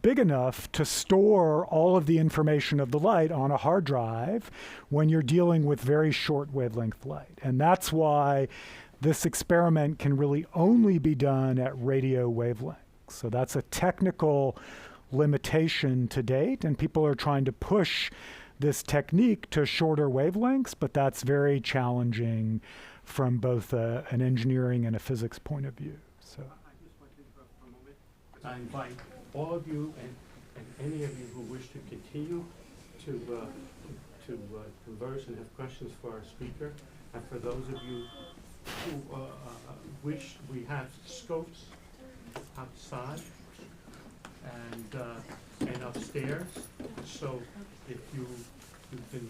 big enough to store all of the information of the light on a hard drive when you're dealing with very short wavelength light. And that's why this experiment can really only be done at radio wavelengths. So that's a technical limitation to date, and people are trying to push this technique to shorter wavelengths, but that's very challenging from both an engineering and a physics point of view. So. I just want to interrupt for a moment. I invite all of you and any of you who wish to continue to converse and have questions for our speaker. And for those of you who wish, we have scopes outside and upstairs. So if you can